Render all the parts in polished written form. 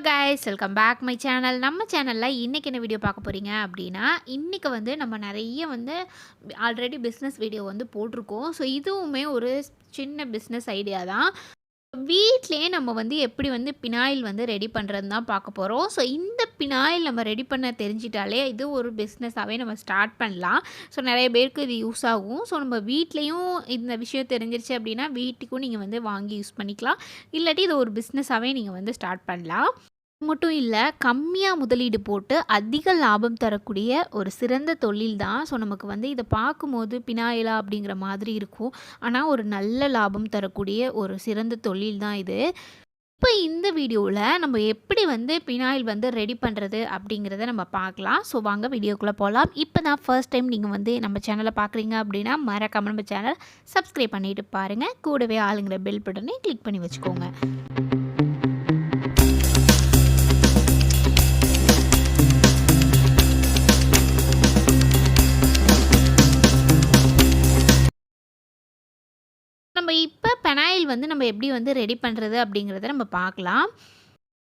Guys, welcome back my channel. நம்ம சேனலில் இன்றைக்கி என்ன வீடியோ பார்க்க போகிறீங்க அப்படின்னா, இன்றைக்கி வந்து நம்ம நிறைய வந்து ஆல்ரெடி பிஸ்னஸ் வீடியோ வந்து போட்டிருக்கோம். ஸோ இதுவுமே ஒரு சின்ன பிஸ்னஸ் ஐடியா தான். வீட்டிலேயே நம்ம வந்து எப்படி வந்து பினாயில் வந்து ரெடி பண்ணுறதுன்னு தான் பார்க்க போகிறோம். ஸோ இந்த பினாயில் நம்ம ரெடி பண்ண தெரிஞ்சிட்டாலே இது ஒரு பிஸ்னஸாகவே நம்ம ஸ்டார்ட் பண்ணலாம். ஸோ நிறைய பேருக்கு இது யூஸ் ஆகும். ஸோ நம்ம வீட்லேயும் இந்த விஷயம் தெரிஞ்சிருச்சு அப்படின்னா வீட்டுக்கும் நீங்கள் வந்து வாங்கி யூஸ் பண்ணிக்கலாம். இல்லாட்டி இது ஒரு பிஸ்னஸாகவே நீங்கள் வந்து ஸ்டார்ட் பண்ணலாம். மட்டும் இல்லை, கம்மியாக முதலீடு போட்டு அதிக லாபம் தரக்கூடிய ஒரு சிறந்த தொழில் தான். ஸோ நமக்கு வந்து இதை பார்க்கும்போது பினாயிலா அப்படிங்கிற மாதிரி இருக்கும். ஆனால் ஒரு நல்ல லாபம் தரக்கூடிய ஒரு சிறந்த தொழில் தான் இது. இப்போ இந்த வீடியோவில் நம்ம எப்படி வந்து பினாயில் வந்து ரெடி பண்ணுறது அப்படிங்கிறத நம்ம பார்க்கலாம். ஸோ வாங்க வீடியோக்குள்ளே போகலாம். இப்போ தான் ஃபர்ஸ்ட் டைம் நீங்கள் வந்து நம்ம சேனலை பார்க்குறீங்க அப்படின்னா மறக்காம நம்ம சேனல் சப்ஸ்கிரைப் பண்ணிட்டு பாருங்கள். கூடவே ஆளுங்கிற பெல் பட்டனை கிளிக் பண்ணி வச்சுக்கோங்க. நம்ம இப்போ பெனாயில் வந்து நம்ம எப்படி வந்து ரெடி பண்ணுறது அப்படிங்கிறத நம்ம பார்க்கலாம்.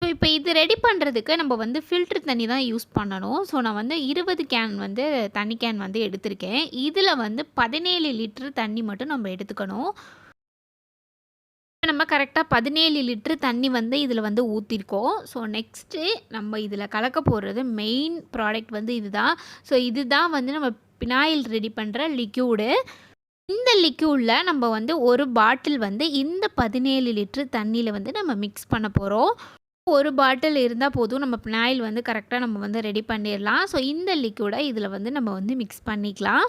ஸோ இப்போ இது ரெடி பண்ணுறதுக்கு நம்ம வந்து ஃபில்ட்ரு தண்ணி தான் யூஸ் பண்ணணும். ஸோ நான் வந்து 20 கேன் வந்து தண்ணி கேன் வந்து எடுத்திருக்கேன். இதில் வந்து 17 லிட்டர் தண்ணி மட்டும் நம்ம எடுத்துக்கணும். நம்ம கரெக்டாக 17 லிட்டர் தண்ணி வந்து இதில் வந்து ஊற்றிருக்கோம். ஸோ நெக்ஸ்ட்டு நம்ம இதில் கலக்க போகிறது மெயின் ப்ராடக்ட் வந்து இதுதான். ஸோ இதுதான் வந்து நம்ம பினாயில் ரெடி பண்ணுற லிக்யூடு. இந்த லிக்யூடில் நம்ம வந்து ஒரு பாட்டில் வந்து இந்த 17 லிட்டர் தண்ணியில் வந்து நம்ம மிக்ஸ் பண்ண போகிறோம். ஒரு பாட்டில் இருந்தால் போதும், நம்ம பினாயில் வந்து கரெக்டாக நம்ம வந்து ரெடி பண்ணிடலாம். ஸோ இந்த லிக்யூடை இதில் வந்து நம்ம வந்து மிக்ஸ் பண்ணிக்கலாம்.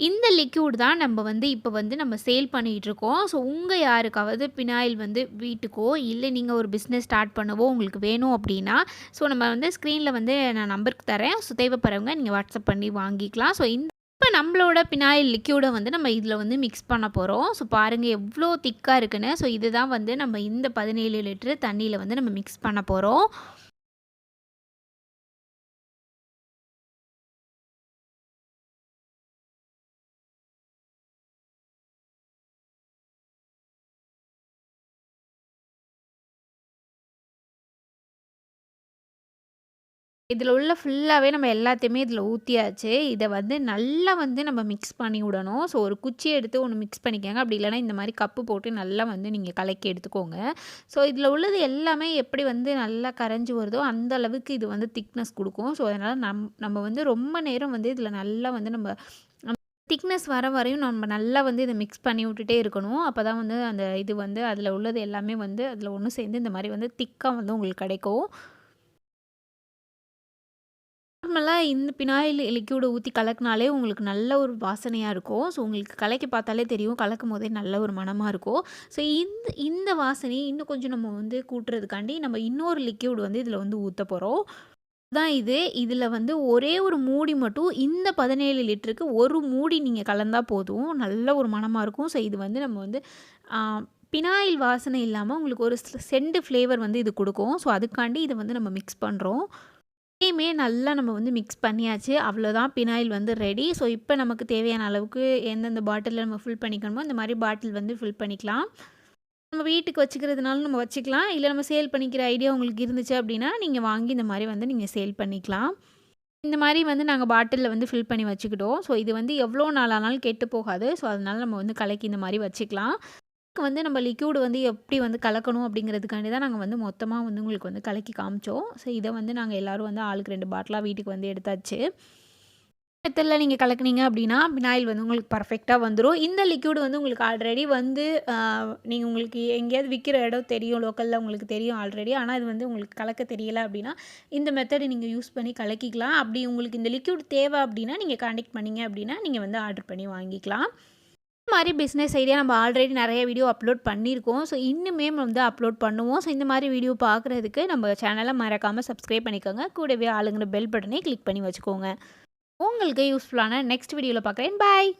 இந்த லிக்யூட் தான் நம்ம வந்து இப்போ வந்து நம்ம சேல் பண்ணிகிட்ருக்கோம். ஸோ உங்கள் யாருக்காவது பினாயில் வந்து வீட்டுக்கோ இல்லை நீங்கள் ஒரு பிஸ்னஸ் ஸ்டார்ட் பண்ணவோ உங்களுக்கு வேணும் அப்படின்னா, ஸோ நம்ம வந்து ஸ்க்ரீனில் வந்து நான் நம்பருக்கு தரேன். ஸோ தேவைப்படுறவங்க நீங்கள் வாட்ஸ்அப் பண்ணி வாங்கிக்கலாம். ஸோ இப்போ நம்மளோட பினாயில் லிக்யூடை வந்து நம்ம இதில் வந்து மிக்ஸ் பண்ண போகிறோம். ஸோ பாருங்கள் எவ்வளோ திக்காக இருக்குன்னு. ஸோ இதுதான் வந்து நம்ம இந்த 17 லிட்டர் தண்ணியில் வந்து நம்ம மிக்ஸ் பண்ண போகிறோம். இதில் உள்ள ஃபுல்லாகவே நம்ம எல்லாத்தையுமே இதில் ஊற்றியாச்சு. இதை வந்து நல்லா வந்து நம்ம மிக்ஸ் பண்ணி விடணும். ஸோ ஒரு குச்சி எடுத்து ஒன்று மிக்ஸ் பண்ணிக்கோங்க. அப்படி இல்லைனா இந்த மாதிரி கப்பு போட்டு நல்லா வந்து நீங்கள் கலக்கி எடுத்துக்கோங்க. ஸோ இதில் உள்ளது எல்லாமே எப்படி வந்து நல்லா கரைஞ்சி வருதோ அந்த அளவுக்கு இது வந்து திக்னஸ் கொடுக்கும். ஸோ அதனால் நம்ம வந்து ரொம்ப நேரம் வந்து இதில் நல்லா வந்து நம்ம திக்னஸ் வர வரையும் நம்ம நல்லா வந்து இதை மிக்ஸ் பண்ணி விட்டுட்டே இருக்கணும். அப்போ தான் வந்து அந்த இது வந்து அதில் உள்ளது எல்லாமே வந்து அதில் ஒன்று சேர்ந்து இந்த மாதிரி வந்து திக்காக வந்து உங்களுக்கு கிடைக்கும். நார்மலாக இந்த பினாயில் லிக்யூடை ஊற்றி கலக்கினாலே உங்களுக்கு நல்ல ஒரு வாசனையாக இருக்கும். ஸோ உங்களுக்கு கலக்கி பார்த்தாலே தெரியும், கலக்கும் போதே நல்ல ஒரு மணமாக இருக்கும். ஸோ இந்த வாசனையை இன்னும் கொஞ்சம் நம்ம வந்து கூட்டுறதுக்காண்டி நம்ம இன்னொரு லிக்யூட் வந்து இதில் வந்து ஊற்ற போகிறோம். தான் இதில் வந்து ஒரே ஒரு மூடி மட்டும் இந்த 17 லிட்டருக்கு ஒரு மூடி நீங்கள் கலந்தால் போதும், நல்ல ஒரு மணமாக இருக்கும். ஸோ இது வந்து நம்ம வந்து பினாயில் வாசனை இல்லாமல் உங்களுக்கு ஒரு சென்ட் ஃப்ளேவர் வந்து இது கொடுக்கும். ஸோ அதுக்காண்டி இதை வந்து நம்ம மிக்ஸ் பண்ணுறோம். இதையுமே நல்லா நம்ம வந்து மிக்ஸ் பண்ணியாச்சு. அவ்வளோதான், பினாயில் வந்து ரெடி. ஸோ இப்போ நமக்கு தேவையான அளவுக்கு எந்தெந்த பாட்டிலில் நம்ம ஃபில் பண்ணிக்கணுமோ இந்த மாதிரி பாட்டில் வந்து ஃபில் பண்ணிக்கலாம். நம்ம வீட்டுக்கு வச்சுக்கிறதுனாலும் நம்ம வச்சுக்கலாம். இல்லை நம்ம சேல் பண்ணிக்கிற ஐடியா உங்களுக்கு இருந்துச்சு அப்படின்னா நீங்கள் வாங்கி இந்த மாதிரி வந்து நீங்கள் சேல் பண்ணிக்கலாம். இந்த மாதிரி வந்து நாங்கள் பாட்டிலில் வந்து ஃபில் பண்ணி வச்சுக்கிட்டோம். ஸோ இது வந்து எவ்வளோ நாள் ஆனாலும் கெட்டு போகாது. ஸோ அதனால் நம்ம வந்து கலக்கி இந்த மாதிரி வச்சுக்கலாம். வந்து நம்ம லிக்யூடு வந்து எப்படி வந்து கலக்கணும் அப்படிங்கிறதுக்காண்டி தான் நாங்கள் வந்து மொத்தமாக வந்து உங்களுக்கு வந்து கலக்கி காமிச்சோம். ஸோ இதை வந்து நாங்கள் எல்லோரும் வந்து ஆளுக்கு 2 பாட்டிலாக வீட்டுக்கு வந்து எடுத்தாச்சு. மெத்தடில் நீங்கள் கலக்குனீங்க அப்படின்னா பினாயில் வந்து உங்களுக்கு பர்ஃபெக்டாக வந்துடும். இந்த லிக்யூடு வந்து உங்களுக்கு ஆல்ரெடி வந்து நீங்கள் உங்களுக்கு எங்கேயாவது விற்கிற இடம் தெரியும், லோக்கலில் உங்களுக்கு தெரியும் ஆல்ரெடி. ஆனால் இது வந்து உங்களுக்கு கலக்க தெரியலை அப்படின்னா இந்த மெத்தடை நீங்கள் யூஸ் பண்ணி கலக்கிக்கலாம். அப்படி உங்களுக்கு இந்த லிக்யூட் தேவை அப்படின்னா நீங்கள் கான்டெக்ட் பண்ணிங்க அப்படின்னா நீங்கள் வந்து ஆர்டர் பண்ணி வாங்கிக்கலாம். இந்த மாதிரி பிஸ்னஸ் ஐடியா நம்ம ஆல்ரெடி நிறைய வீடியோ அப்லோட் பண்ணியிருக்கோம். ஸோ இன்னுமே வந்து அப்லோட் பண்ணுவோம். ஸோ இந்த மாதிரி வீடியோ பார்க்குறதுக்கு நம்ம சேனலை மறக்காமல் சப்ஸ்கிரைப் பண்ணிக்கோங்க. கூடவே ஆளுங்கிற பெல் பட்டனை கிளிக் பண்ணி வச்சுக்கோங்க. உங்களுக்கு யூஸ்ஃபுல்லான நெக்ஸ்ட் வீடியோவில் பார்க்குறேன். பாய்.